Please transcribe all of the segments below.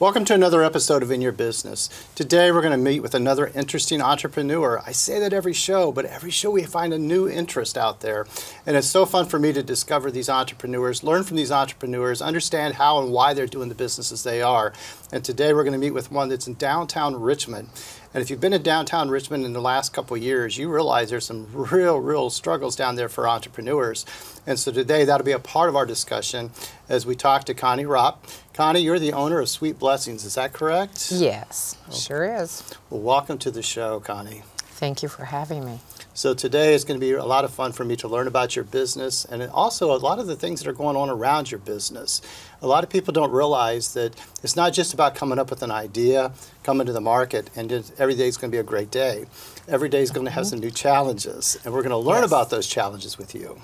Welcome to another episode of In Your Business. Today we're going to meet with another interesting entrepreneur. I say that every show, but every show we find a new interest out there. And it's so fun for me to discover these entrepreneurs, learn from these entrepreneurs, understand how and why they're doing the businesses they are. And today we're going to meet with one that's in downtown Richmond. And if you've been in downtown Richmond in the last couple of years, you realize there's some real struggles down there for entrepreneurs. And so today that'll be a part of our discussion as we talk to Connie Ropp. Connie, you're the owner of Sweet Blessings, is that correct? Yes, sure is. Well, welcome to the show, Connie. Thank you for having me. So today is going to be a lot of fun for me to learn about your business and also a lot of the things that are going on around your business. A lot of people don't realize that it's not just about coming up with an idea, coming to the market, and just every day is going to be a great day. Every day is going to have some new challenges, and we're going to learn about those challenges with you.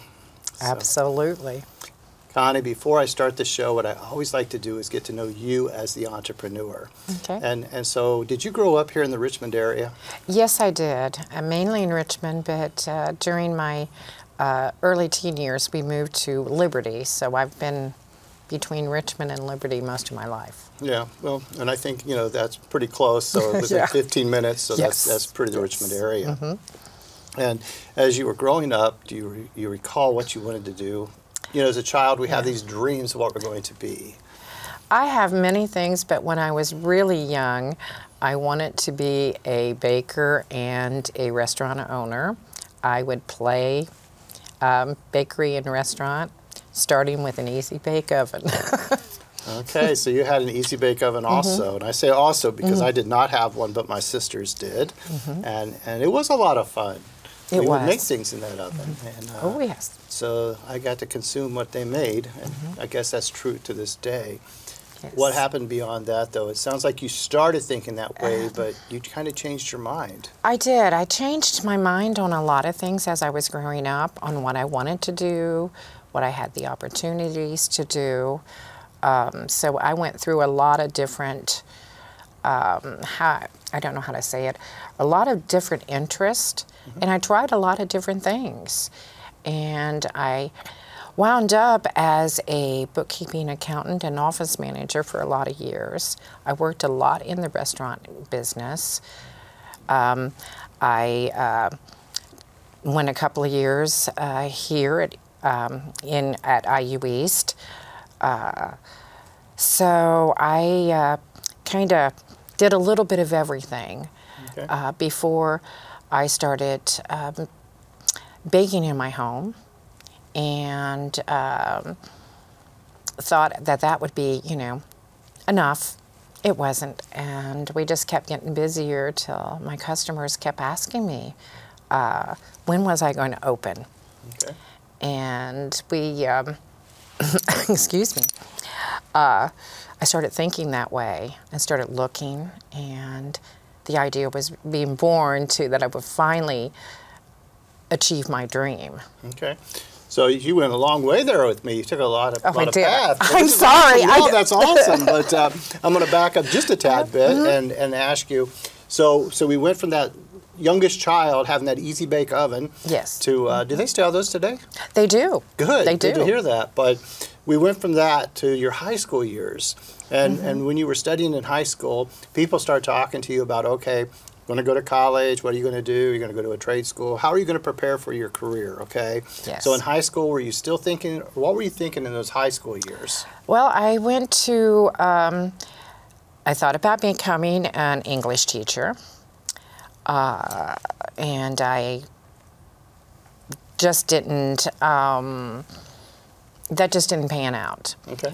Absolutely. Connie, before I start the show, what I always like to do is get to know you as the entrepreneur. Okay. And so, did you grow up here in the Richmond area? Yes, I did. Mainly in Richmond, but during my early teen years, we moved to Liberty. So I've been between Richmond and Liberty most of my life. Yeah, well, and I think, you know, that's pretty close. So within 15 minutes, so that's pretty the Richmond area. And as you were growing up, do you recall what you wanted to do? You know, as a child, we have these dreams of what we're going to be. I have many things, but when I was really young, I wanted to be a baker and a restaurant owner. I would play bakery and restaurant, starting with an easy bake oven. Okay, so you had an easy bake oven also, and I say also because I did not have one, but my sisters did, and it was a lot of fun. We would make things in that oven. And, oh, yes. So I got to consume what they made, and I guess that's true to this day. Yes. What happened beyond that, though? It sounds like you started thinking that way, but you kind of changed your mind. I did. I changed my mind on a lot of things as I was growing up, on what I wanted to do, what I had the opportunities to do. So I went through a lot of different, I don't know how to say it, a lot of different interests, and I tried a lot of different things. And I wound up as a bookkeeping accountant and office manager for a lot of years. I worked a lot in the restaurant business. I went a couple of years here at IU East. So I kind of did a little bit of everything before I started baking in my home, and thought that that would be, you know, enough. It wasn't, and we just kept getting busier till my customers kept asking me, when was I going to open? Okay. And we, excuse me, I started thinking that way and started looking, and the idea was being born to that I would finally achieve my dream. Okay. So you went a long way there with me. You took a lot of path. I'm sorry. No, that's awesome. But I'm going to back up just a tad bit and ask you. So we went from that youngest child having that easy bake oven. Yes. To do they still have those today? They do. Good. They do. Good to hear that. But we went from that to your high school years. And when you were studying in high school, people start talking to you about, okay, you're going to go to college, what are you going to do? You're going to go to a trade school. How are you going to prepare for your career, okay? Yes. So in high school, were you still thinking, what were you thinking in those high school years? Well, I went to, I thought about becoming an English teacher, and I just didn't, that just didn't pan out. Okay.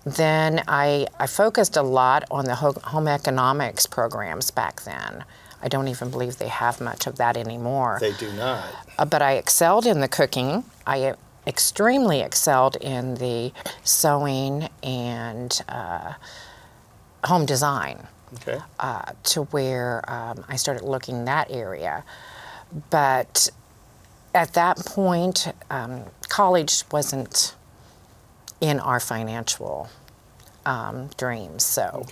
Then I focused a lot on the home economics programs back then. I don't even believe they have much of that anymore. They do not. But I excelled in the cooking. I extremely excelled in the sewing and home design. Okay. To where I started looking in that area. But at that point, college wasn't in our financial dreams, so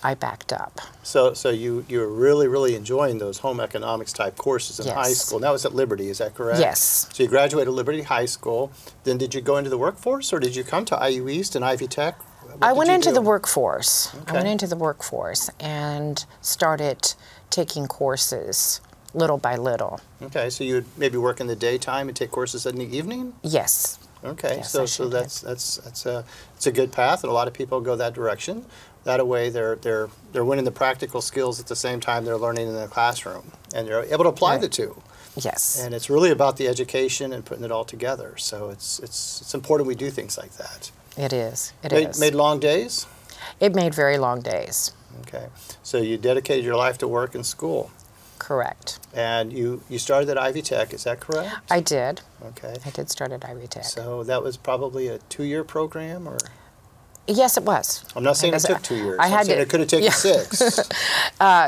I backed up. So you were really enjoying those home economics type courses in high school. And that was at Liberty, is that correct? Yes. So you graduated Liberty High School. Then did you go into the workforce, or did you come to IU East and Ivy Tech? I did went you into do? the workforce. I went Okay. into the workforce and started taking courses little by little. Okay, so you would maybe work in the daytime and take courses in the evening? Yes. Okay, Yes, so I sure did. it's a good path, and a lot of people go that direction. That way, they're winning the practical skills at the same time they're learning in the classroom, and they're able to apply Right. the two. Yes. And it's really about the education and putting it all together. So it's important we do things like that. It is. It Made, is. made long days. It made very long days. Okay, so you dedicated your life to work and school, Correct. and you started at Ivy Tech. Is that correct? I did. Okay. I did start at Ivy Tech. So that was probably a 2-year program, or Yes, it was. I'm not saying it Because took 2 years. I I'm had saying to- it could have taken yeah. 6.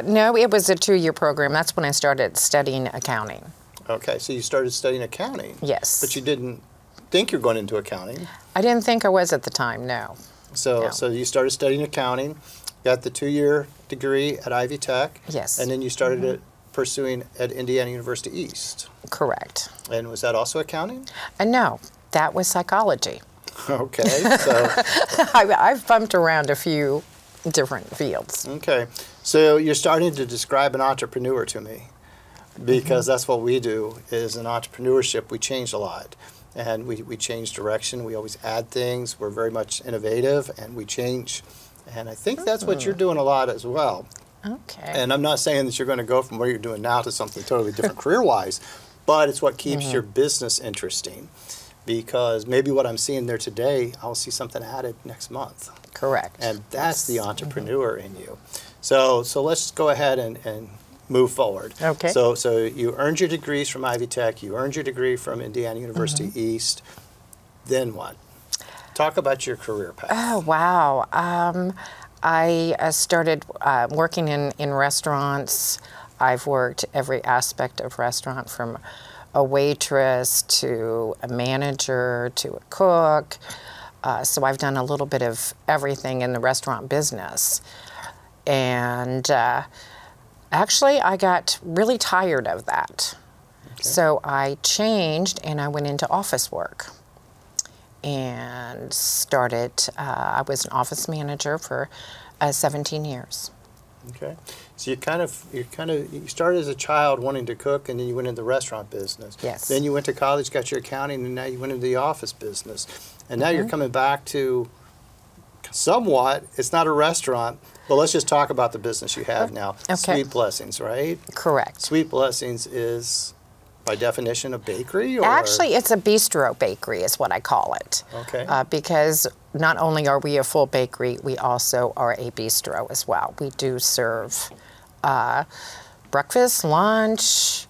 No, it was a 2-year program. That's when I started studying accounting. Okay, so you started studying accounting. Yes. But you didn't think you're going into accounting. I didn't think I was at the time, no. So No. so you started studying accounting, got the 2-year degree at Ivy Tech. Yes. And then you started it pursuing at Indiana University East. Correct. And was that also accounting? No, that was psychology. Okay, so I've bumped around a few different fields. okay. So you're starting to describe an entrepreneur to me, because that's what we do. Is in entrepreneurship we change a lot, and we change direction. We always add things. We're very much innovative, and we change. And I think that's what you're doing a lot as well. Okay. And I'm not saying that you're going to go from what you're doing now to something totally different career-wise, but it's what keeps your business interesting. Because maybe what I'm seeing there today, I'll see something added next month. Correct. And that's the entrepreneur in you. So let's go ahead and move forward. Okay. So you earned your degrees from Ivy Tech, you earned your degree from Indiana University East. Then what? Talk about your career path. Oh, wow. I started working in restaurants. I've worked every aspect of restaurant, from a waitress to a manager to a cook. So I've done a little bit of everything in the restaurant business. And actually, I got really tired of that. So I changed and I went into office work and started, I was an office manager for 17 years. Okay. So you started as a child wanting to cook, and then you went into the restaurant business. Yes. Then you went to college, got your accounting, and now you went into the office business. And now you're coming back to somewhat, it's not a restaurant, but let's just talk about the business you have now. Okay. Sweet Blessings, right? Correct. Sweet Blessings is, by definition, a bakery? Or? Actually, it's a bistro bakery is what I call it. Okay. Because not only are we a full bakery, we also are a bistro as well. We do serve breakfast, lunch,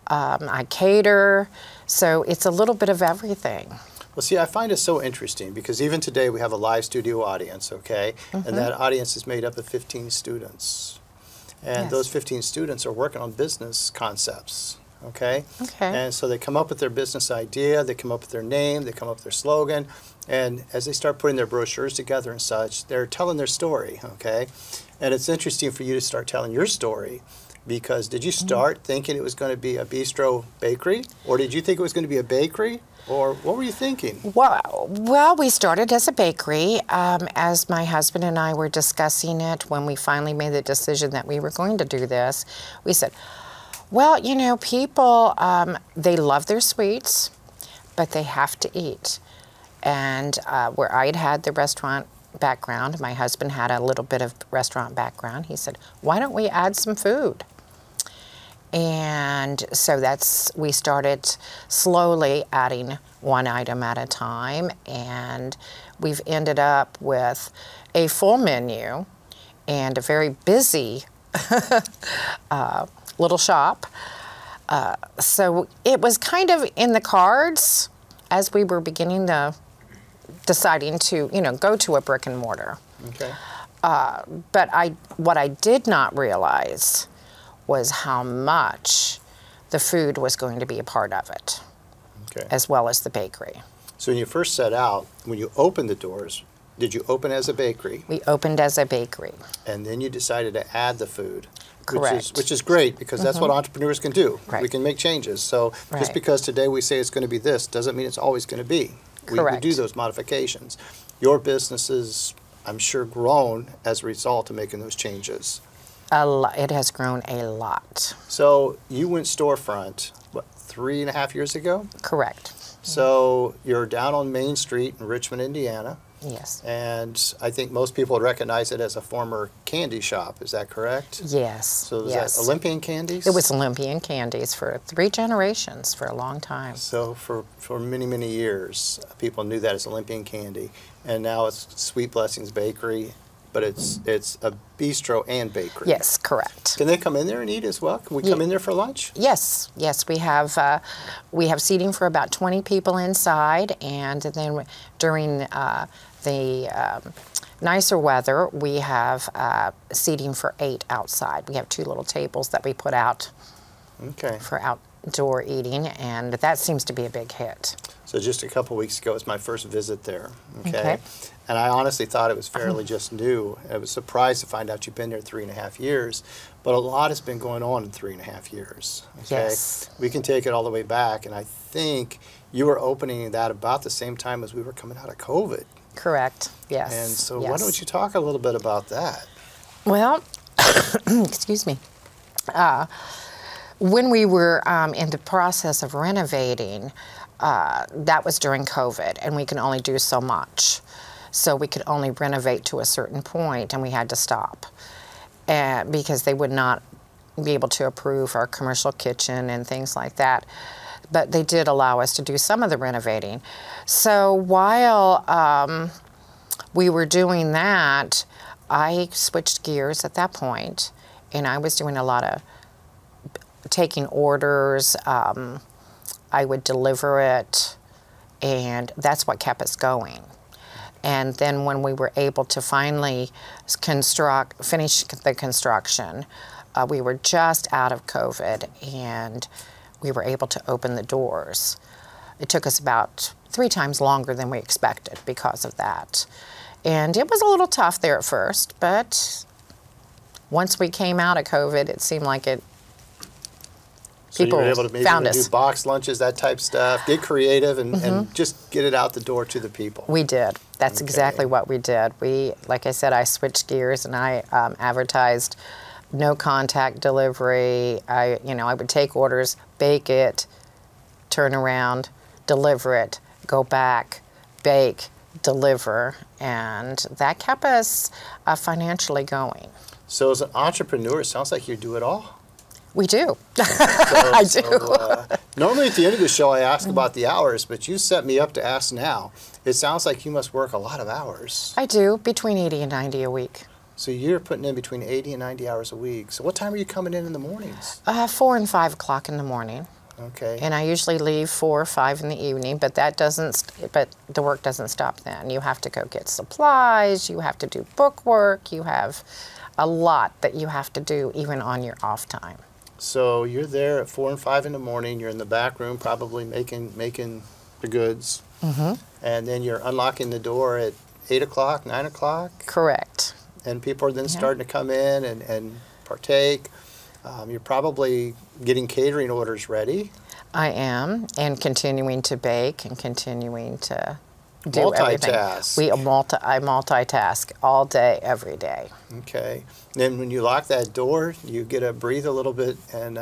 I cater, so it's a little bit of everything. Well, see, I find it so interesting because even today we have a live studio audience, okay? And that audience is made up of 15 students. And Yes. those 15 students are working on business concepts, okay? Okay. And so they come up with their business idea, they come up with their name, they come up with their slogan, and as they start putting their brochures together and such, they're telling their story, okay? And it's interesting for you to start telling your story, because did you start thinking it was going to be a bistro bakery, or did you think it was going to be a bakery, or what were you thinking? Well, we started as a bakery. As my husband and I were discussing it, when we finally made the decision that we were going to do this, we said, well, you know, people, they love their sweets, but they have to eat. And where I'd had the restaurant background, my husband had a little bit of restaurant background, he said, why don't we add some food? And so we started slowly adding one item at a time, and we've ended up with a full menu and a very busy little shop. So it was kind of in the cards as we were deciding to, go to a brick and mortar. Okay. But what I did not realize was how much the food was going to be a part of it, Okay. as well as the bakery. So when you first set out, when you opened the doors, did you open as a bakery? We opened as a bakery. And then you decided to add the food. Correct. Which is great, because that's what entrepreneurs can do. Right. We can make changes. So just Right. because today we say it's going to be this doesn't mean it's always going to be. We Correct. do those modifications. Your business is I'm sure, grown as a result of making those changes. It has grown a lot. So you went storefront, what, 3.5 years ago? Correct. So you're down on Main Street in Richmond, Indiana. Yes. And I think most people would recognize it as a former candy shop. Is that correct? Yes. So was yes. that Olympian Candies? It was Olympian Candies for 3 generations, for a long time. So for many, many years, people knew that as Olympian Candy. And now it's Sweet Blessings Bakery, but it's a bistro and bakery. Yes, correct. Can they come in there and eat as well? Can we come in there for lunch? Yes, yes. We have seating for about 20 people inside, and then during the nicer weather, we have seating for 8 outside. We have 2 little tables that we put out for outdoor eating, and that seems to be a big hit. So just a couple weeks ago, it was my first visit there. Okay. And I honestly thought it was fairly just new. I was surprised to find out you've been there 3.5 years, but a lot has been going on in 3.5 years. Okay? Yes. We can take it all the way back, and I think you were opening that about the same time as we were coming out of COVID. Correct, yes. And so why don't you talk a little bit about that? Well, excuse me. When we were in the process of renovating, that was during COVID, and we can only do so much. So we could only renovate to a certain point, and we had to stop because they would not be able to approve our commercial kitchen and things like that. But they did allow us to do some of the renovating. So while we were doing that, I switched gears at that point, and I was doing a lot of taking orders. I would deliver it, and that's what kept us going. And then when we were able to finally finish the construction, we were just out of COVID, and we were able to open the doors. It took us about 3 times longer than we expected because of that. And it was a little tough there at first, but once we came out of COVID, it seemed like it. So People you were able to maybe found us. do box lunches, that type stuff, get creative, and just get it out the door to the people. We did. That's exactly what we did. Like I said, I switched gears and I advertised no contact delivery. I would take orders, bake it, turn around, deliver it, go back, bake, deliver, and that kept us financially going. So as an entrepreneur, it sounds like you do it all. We do. I do. Normally at the end of the show I ask about the hours, but you set me up to ask now. It sounds like you must work a lot of hours. I do, between 80 and 90 a week. So you're putting in between 80 and 90 hours a week. So what time are you coming in the mornings? 4 and 5 o'clock in the morning. Okay. And I usually leave 4 or 5 in the evening, but but the work doesn't stop then. You have to go get supplies, you have to do book work, you have a lot that you have to do even on your off time. So you're there at 4 and 5 in the morning. You're in the back room, probably making the goods, and then you're unlocking the door at 8 o'clock, 9 o'clock. Correct. And people are then starting to come in and partake. You're probably getting catering orders ready. I am, and continuing to bake and continuing to do everything. Multitask. I multitask all day, every day. Okay. Then when you lock that door, you get to breathe a little bit and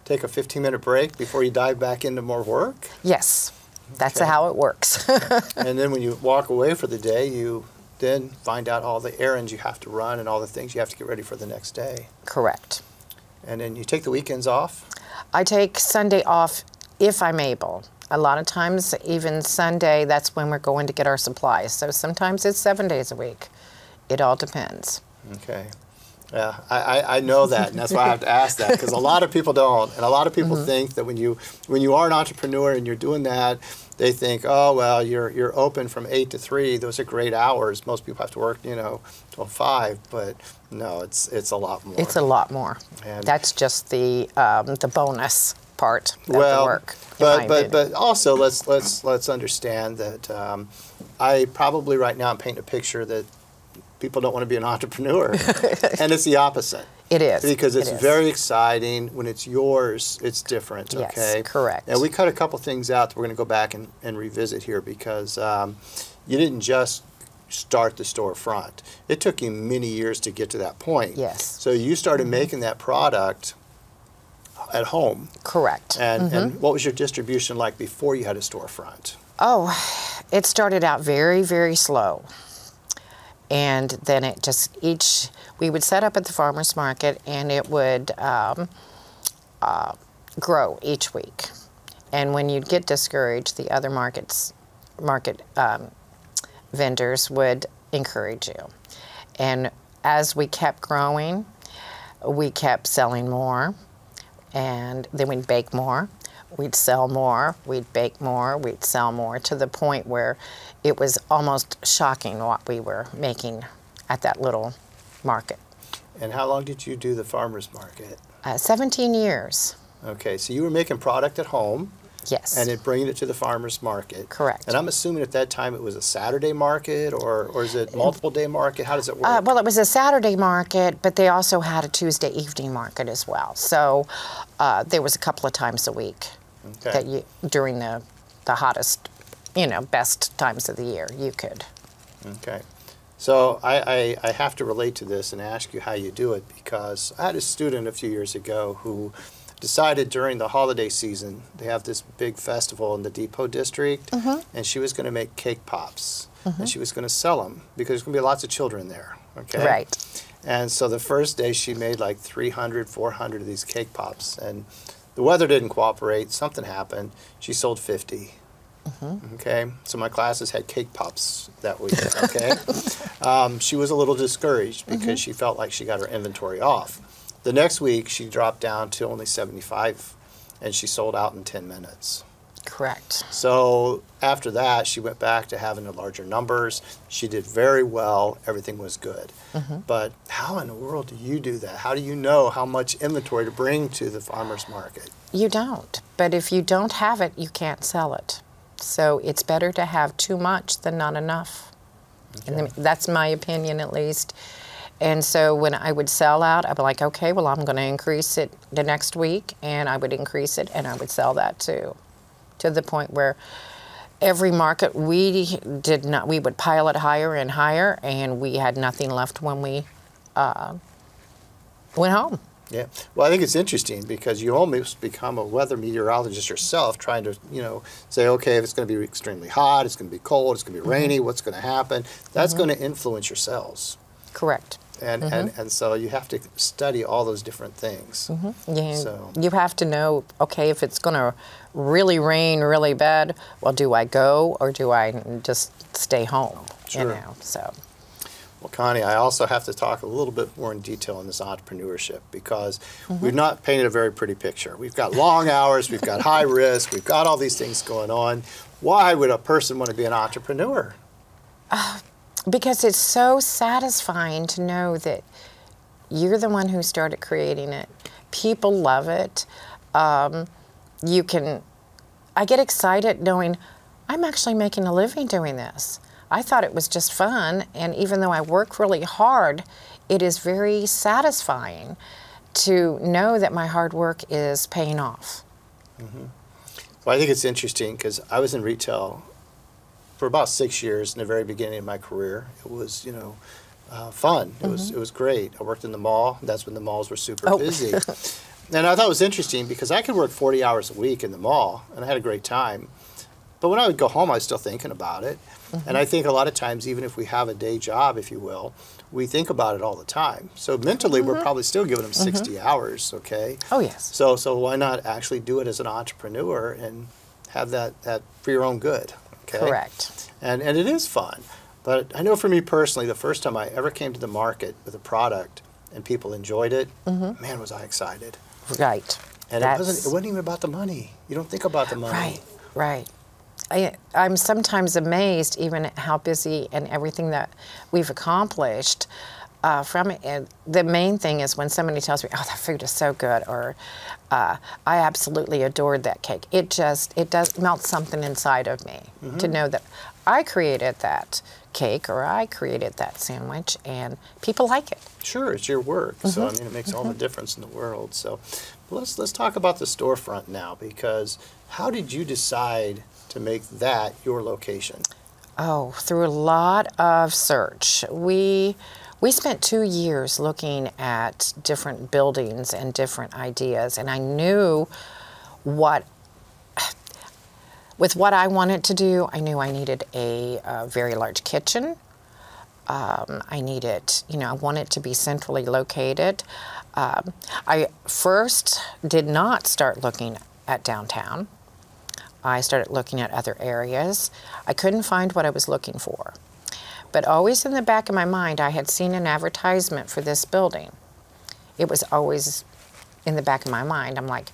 take a 15-minute break before you dive back into more work? Yes. That's how it works. And then when you walk away for the day, you then find out all the errands you have to run and all the things you have to get ready for the next day. Correct. And then you take the weekends off? I take Sunday off if I'm able. A lot of times, even Sunday, that's when we're going to get our supplies. So sometimes it's 7 days a week. It all depends. Okay. Yeah, I know that, and that's why I have to ask that, because a lot of people don't. And a lot of people think that when you are an entrepreneur and you're doing that, they think, oh, well, you're open from 8 to 3. Those are great hours. Most people have to work, till 5. But no, it's a lot more. It's a lot more. And that's just the bonus part of the work. But also let's understand that I probably right now am painting a picture that people don't want to be an entrepreneur, and it's the opposite. It is. Because it's very exciting. When it's yours, it's different, yes, okay? Correct. And we cut a couple things out that we're going to go back and revisit here, because you didn't just start the storefront. It took you many years to get to that point. Yes. So you started making that product at home. Correct. And what was your distribution like before you had a storefront? Oh, it started out very, very slow. And then it just, we would set up at the farmer's market, and it would grow each week. And when you'd get discouraged, the other market vendors would encourage you. And as we kept growing, we kept selling more, and then we'd bake more, we'd sell more, we'd bake more, we'd sell more, to the point where it was almost shocking what we were making at that little market. And how long did you do the farmer's market? 17 years. Okay, so you were making product at home. Yes. And then bringing it to the farmer's market. Correct. And I'm assuming at that time it was a Saturday market, or is it multiple day market? How does it work? Well, it was a Saturday market, but they also had a Tuesday evening market as well. So there was a couple of times a week that during the hottest, best times of the year you could. Okay. So I have to relate to this and ask you how you do it, because I had a student a few years ago who decided during the holiday season, they have this big festival in the Depot District, and she was going to make cake pops, and she was going to sell them, because there's going to be lots of children there, okay? Right. And so the first day she made like 300, 400 of these cake pops, and the weather didn't cooperate, something happened, she sold 50. Okay, so my classes had cake pops that week, okay? She was a little discouraged because she felt like she got her inventory off. The next week, she dropped down to only 75, and she sold out in 10 minutes. Correct. So after that, she went back to having the larger numbers. She did very well. Everything was good. But how in the world do you do that? How do you know how much inventory to bring to the farmer's market? You don't. But if you don't have it, you can't sell it. So it's better to have too much than not enough. Okay. And that's my opinion, at least. And so when I would sell out, I'd be like, okay, well, I'm going to increase it the next week, and I would increase it, and I would sell that too, to the point where every market we would pile it higher and higher, and we had nothing left when we went home. Yeah. Well, I think it's interesting because you almost become a weather meteorologist yourself, trying to, say, okay, if it's going to be extremely hot, it's going to be cold, it's going to be rainy, what's going to happen? That's going to influence your sales. Correct. And so you have to study all those different things. You have to know, okay, if it's going to really rain really bad, well, do I go or do I just stay home? Sure. So. Well, Connie, I also have to talk a little bit more in detail on this entrepreneurship, because we've not painted a very pretty picture. We've got long hours, we've got high risk, we've got all these things going on. Why would a person want to be an entrepreneur? Because it's so satisfying to know that you're the one who started creating it. People love it. I get excited knowing I'm actually making a living doing this. I thought it was just fun, and even though I work really hard, it is very satisfying to know that my hard work is paying off. Well, I think it's interesting because I was in retail for about 6 years in the very beginning of my career. It was, fun. It was great. I worked in the mall. That's when the malls were super busy. And I thought it was interesting because I could work 40 hours a week in the mall, and I had a great time. But when I would go home, I was still thinking about it. And I think a lot of times, even if we have a day job, if you will, we think about it all the time. So mentally, we're probably still giving them 60 hours, okay? Oh, yes. So why not actually do it as an entrepreneur and have that for your own good, okay? Correct. And it is fun. But I know for me personally, the first time I ever came to the market with a product and people enjoyed it, man, was I excited. Right. And it wasn't even about the money. You don't think about the money. Right, right. I'm sometimes amazed even at how busy and everything that we've accomplished from it. And the main thing is when somebody tells me, oh, that food is so good, or I absolutely adored that cake. It does melt something inside of me to know that I created that cake or I created that sandwich and people like it. Sure, it's your work. So, I mean, it makes all the difference in the world. So let's talk about the storefront now, because how did you decide to make that your location? Oh, through a lot of search. We spent 2 years looking at different buildings and different ideas, and I knew with what I wanted to do, I knew I needed a very large kitchen. I needed, I want it to be centrally located. I first did not start looking at downtown. I started looking at other areas. I couldn't find what I was looking for. But always in the back of my mind, I had seen an advertisement for this building. It was always in the back of my mind. I'm like,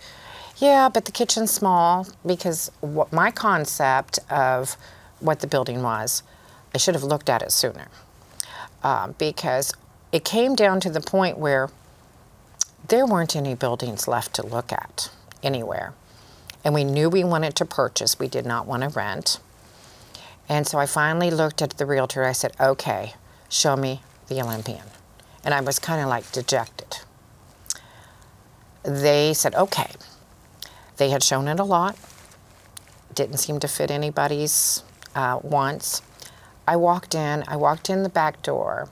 yeah, but the kitchen's small, because what my concept of what the building was, I should have looked at it sooner. Because it came down to the point where there weren't any buildings left to look at anywhere. And we knew we wanted to purchase. We did not want to rent. And so I finally looked at the realtor. I said, okay, show me the Olympian. And I was kind of like dejected. They said, okay. They had shown it a lot. Didn't seem to fit anybody's wants. I walked in the back door.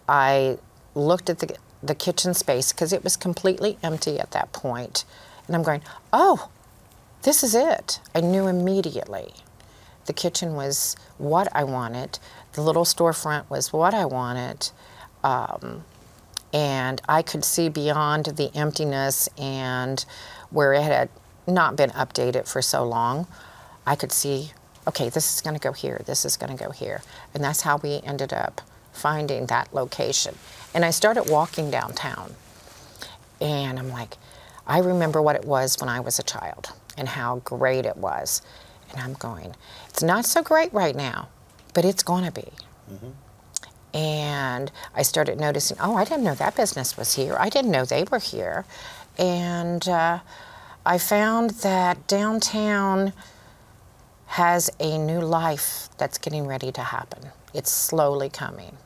I looked at the kitchen space because it was completely empty at that point. And I'm going, oh, this is it. I knew immediately. The kitchen was what I wanted. The little storefront was what I wanted. And I could see beyond the emptiness and where it had not been updated for so long. I could see, okay, this is going to go here. This is going to go here. And that's how we ended up finding that location. And I started walking downtown. And I'm like, I remember what it was when I was a child and how great it was. And I'm going, it's not so great right now, but it's going to be. Mm-hmm. And I started noticing, oh, I didn't know that business was here. I didn't know they were here. And I found that downtown has a new life that's getting ready to happen. It's slowly coming.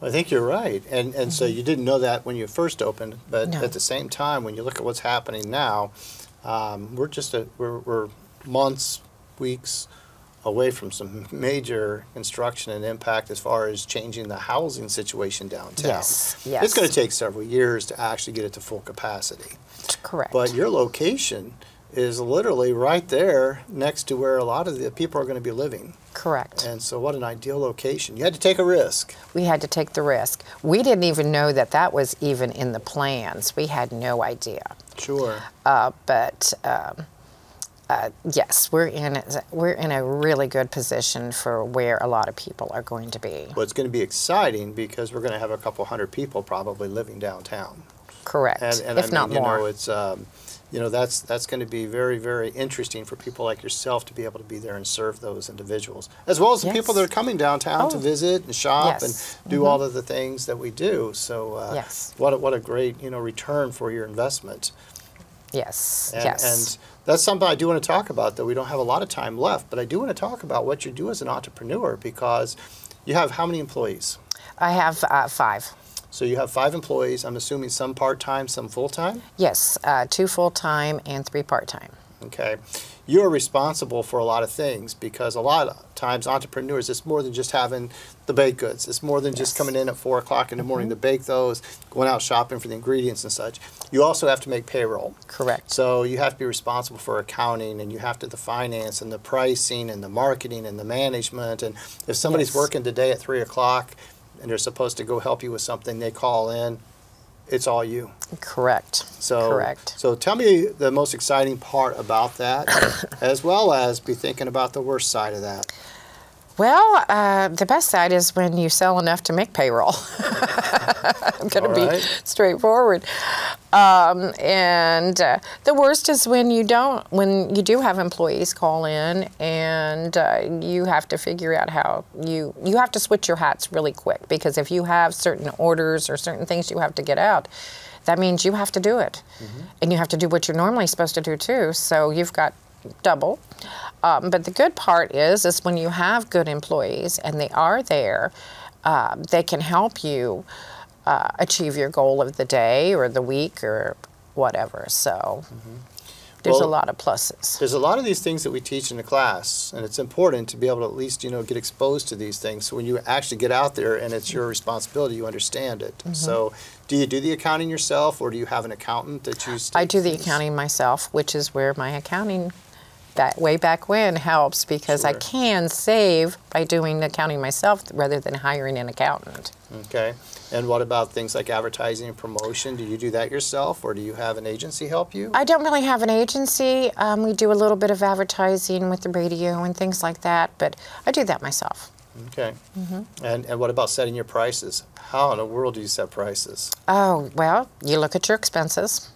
I think you're right. And mm-hmm. So you didn't know that when you first opened, but no. At the same time, when you look at what's happening now, we're months, weeks away from some major construction and impact as far as changing the housing situation downtown. Yes, yes. It's going to take several years to actually get it to full capacity. Correct. But your location is literally right there next to where a lot of the people are going to be living. Correct. And so what an ideal location. You had to take a risk. We had to take the risk. We didn't even know that that was even in the plans. We had no idea. Sure. Yes, we're in a really good position for where a lot of people are going to be. Well, it's going to be exciting because we're going to have a couple hundred people probably living downtown. Correct, and if not more. You know, it's that's going to be very, very interesting for people like yourself to be able to be there and serve those individuals, as well as the people that are coming downtown to visit and shop and do mm-hmm. all of the things that we do. So, what a great return for your investment. Yes, And that's something I do want to talk about, though we don't have a lot of time left, but I do want to talk about what you do as an entrepreneur, because you have how many employees? I have 5. So you have 5 employees, I'm assuming some part-time, some full-time? Yes, 2 full-time and 3 part-time. Okay. You're responsible for a lot of things, because a lot of times entrepreneurs, it's more than just having the baked goods. It's more than just coming in at 4 o'clock in the morning to bake those, going out shopping for the ingredients and such. You also have to make payroll. Correct. So you have to be responsible for accounting, and you have to the finance and the pricing and the marketing and the management. And if somebody's working today at 3 o'clock and they're supposed to go help you with something, they call in, it's all you. Correct. So tell me the most exciting part about that, as well as be thinking about the worst side of that. Well, the best side is when you sell enough to make payroll. I'm going to be straightforward. And the worst is when you do have employees call in and you have to figure out how you have to switch your hats really quick, because if you have certain orders or certain things you have to get out, that means you have to do it. Mm-hmm. And you have to do what you're normally supposed to do too. So you've got double. But the good part is when you have good employees and they are there, they can help you achieve your goal of the day or the week or whatever. So, There's Well, a lot of pluses. There's a lot of these things that we teach in the class, and it's important to be able to at least, get exposed to these things. So when you actually get out there and it's your responsibility, you understand it. So do you do the accounting yourself, or do you have an accountant that you I do the accounting myself, which is where my accounting way back when helps, because I can save by doing the accounting myself rather than hiring an accountant. Okay. And what about things like advertising and promotion? Do you do that yourself, or do you have an agency help you? I don't really have an agency. We do a little bit of advertising with the radio and things like that, but I do that myself. Okay. And what about setting your prices? How in the world do you set prices? Oh, well, you look at your expenses.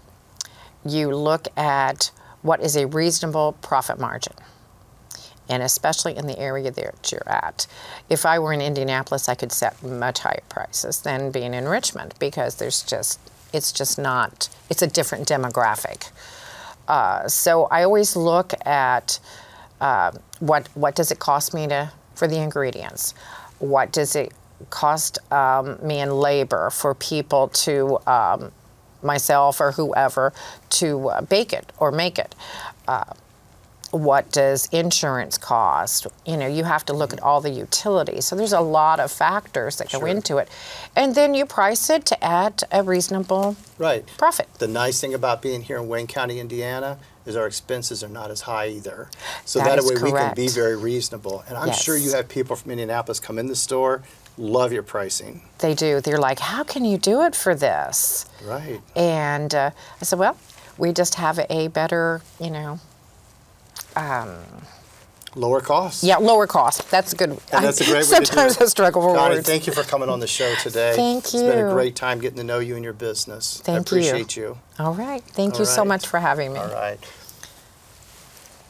You look at what is a reasonable profit margin, and especially in the area that you're at. If I were in Indianapolis, I could set much higher prices than being in Richmond, because it's a different demographic. So I always look at what does it cost me for the ingredients? What does it cost me in labor for people to, myself or whoever, to bake it or make it? What does insurance cost? You have to look at all the utilities. So there's a lot of factors that go into it. And then you price it to add a reasonable profit. The nice thing about being here in Wayne County, Indiana, is our expenses are not as high either. So that way is we can correct. be very reasonable. And I'm sure you have people from Indianapolis come in the store, love your pricing. They do. They're like, how can you do it for this? Right. And I said, well, we just have a better, lower cost. Yeah, lower cost. That's a good. And that's a great way Sometimes to do it. I struggle for Connie, words. thank you for coming on the show today. Thank you. It's been a great time getting to know you and your business. Thank I appreciate you. All right. Thank you so much for having me. All right.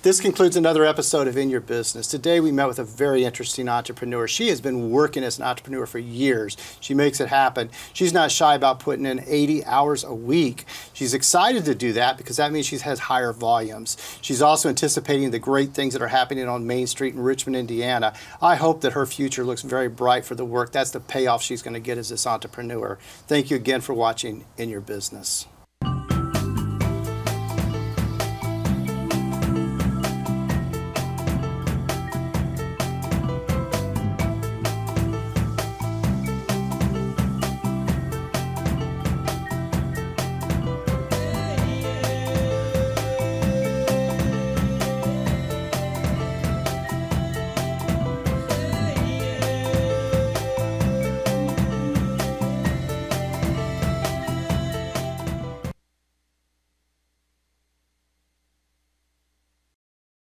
This concludes another episode of In Your Business. Today we met with a very interesting entrepreneur. She has been working as an entrepreneur for years. She makes it happen. She's not shy about putting in 80 hours a week. She's excited to do that because that means she has higher volumes. She's also anticipating the great things that are happening on Main Street in Richmond, Indiana. I hope that her future looks very bright for the work. That's the payoff she's going to get as this entrepreneur. Thank you again for watching In Your Business.